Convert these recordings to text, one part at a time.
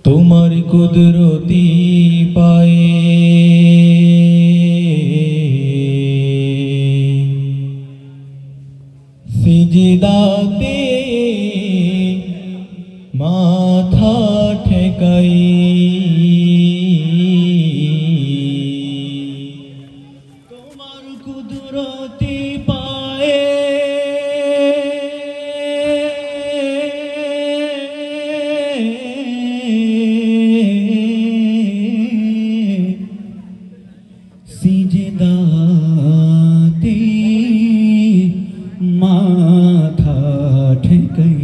তোমার কুদরতি পায়ে সিজদাতে মাথা ঠেকাই, তোমার কুদরতি পায়ে সিজদাতে মাথা ঠেকাই।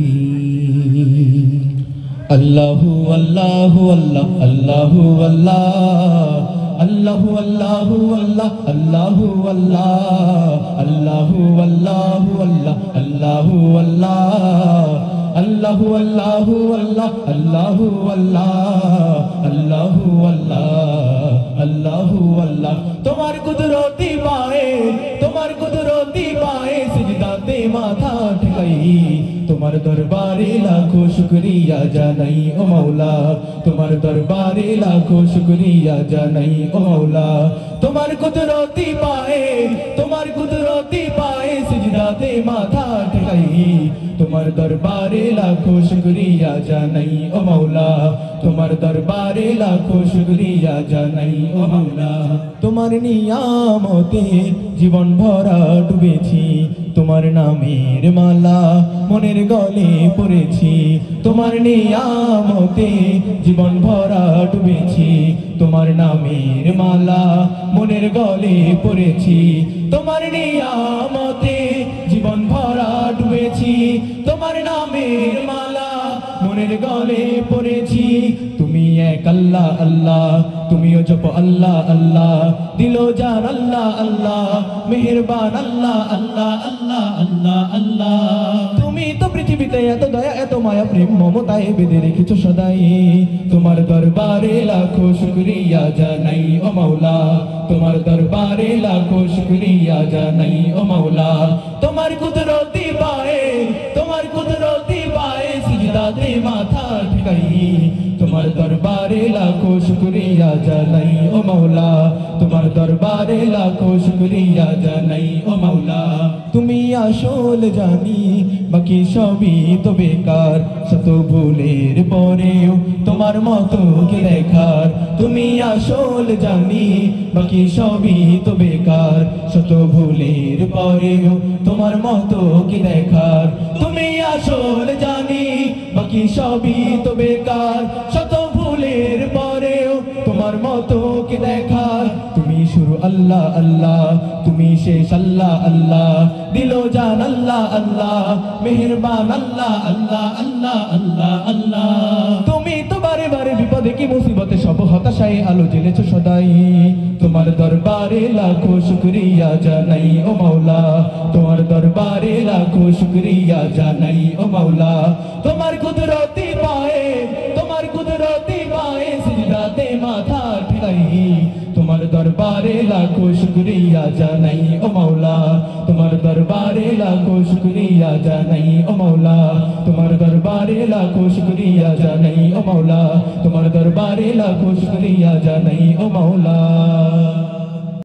আল্লাহু আল্লাহু আল্লাহ আল্লাহু আল্লাহ আল্লাহু আল্লাহু আল্লাহ আল্লাহু আল্লাহ আল্লাহু আল্লাহু আল্লাহ আল্লাহু আল্লাহ আল্লাহু আল্লাহু আল্লাহ আল্লাহু আল্লাহ আল্লাহু আল্লাহ আল্লাহু আল্লাহ। তোমার কুদরতি পায়ে, তোমার কুদরতি পায়ে সিজদাতে মাথা ঠেকাই, তোমার দরবারে লাখো শুকরিয়া জানাই ও মাওলা, তোমার দরবারে লাখো শুকরিয়া জানাই ও মাওলা। তোমার কুদরতি পায়ে, তোমার কুদরতি পায়ে সিজদাতে মাথা ঠেকাই, তোমার দরবারে লাখো শুকরিয়া জানাই ও মাওলা, তোমার দরবারে লাখো শুকরিয়া জানাই ও মাওলা। তোমার নিয়ামতে জীবন ভরা ডুবেছি, তোমার নামের মালা মনের গলে পড়েছি, তোমার নিয়ামতে জীবন ভরা ডুবেছি, তোমার নামের মালা মনের গলে পড়েছি, তোমার নিয়ামতে জীবন ভরা ডুবেছি, তোমার নামের মালা মনের গলে পড়েছি। তুমি এক আল্লাহ আল্লাহ, তুমিও জপ আল্লাহ আল্লাহ, দিলো জান আল্লাহ আল্লাহ, মেহেরবান আল্লাহ আল্লাহ আল্লাহ আল্লাহ আল্লাহ। তুমি তো পৃথিবীতে এত দয়া এত মায়া প্রেম মমতায় বেঁধে রেখেছো সদাই, তোমার দরবারে লাখো শুকরিয়া জানাই ও মাওলা, তোমার দরবারে লাখো শুকরিয়া জানাই ও মাওলা। তোমার কুদরতি পায়ে, তোমার কুদরতি পায়ে সিজদাতে মাথা ঠেকাই, তোমার দরবারে লাখো শুকরিয়া জানাই ও মাওলা, তোমার দরবারে লাখো শুকরিয়া জানাই ও মাওলা। তুমি আসল জানি বাকি সবই তো বেকার, শত ভুলের পরেও তোমার মতো কে দেখার, তুমি আসল জানি বাকি সবই তো বেকার, শত ভুলের পরেও তোমার মতো কে দেখার, তুমি আসল জানি বাকি সবই তো বেকার, শত ভুলের পরেও তোমার মতো কে দেখার। তুমি শুরু আল্লাহ আল্লাহ, তুমি শেষ আল্লাহ আল্লাহ, দিলো জান আল্লাহ আল্লাহ, মেহেরবান আল্লাহ আল্লাহ আল্লাহ আল্লাহ আল্লাহ। তুমি তো বারে বারে বিপদে কি মুসিবতে সব হতাশায় আলো জ্বেলেছো সদাই, তোমার দরবারে লাখো শুকরিয়া জানাই ও মাওলা, তোমার দরবারে লাখো শুকরিয়া জানাই ও মাওলা। তোমার কুদরতি পায়ে, তোমার কুদরতি পায়ে সিজদাতে মাথা ঠেকাই, তোমার দরবারে লাখো শুকরিয়া জানাই ও মাওলা, তোমার দরবারে লাখো শুকরিয়া জানাই ও মাওলা, তোমার দরবারে লাখো শুকরিয়া জানাই ও মাওলা, তোমার দরবারে লাখো শুকরিয়া জানাই ও মাওলা।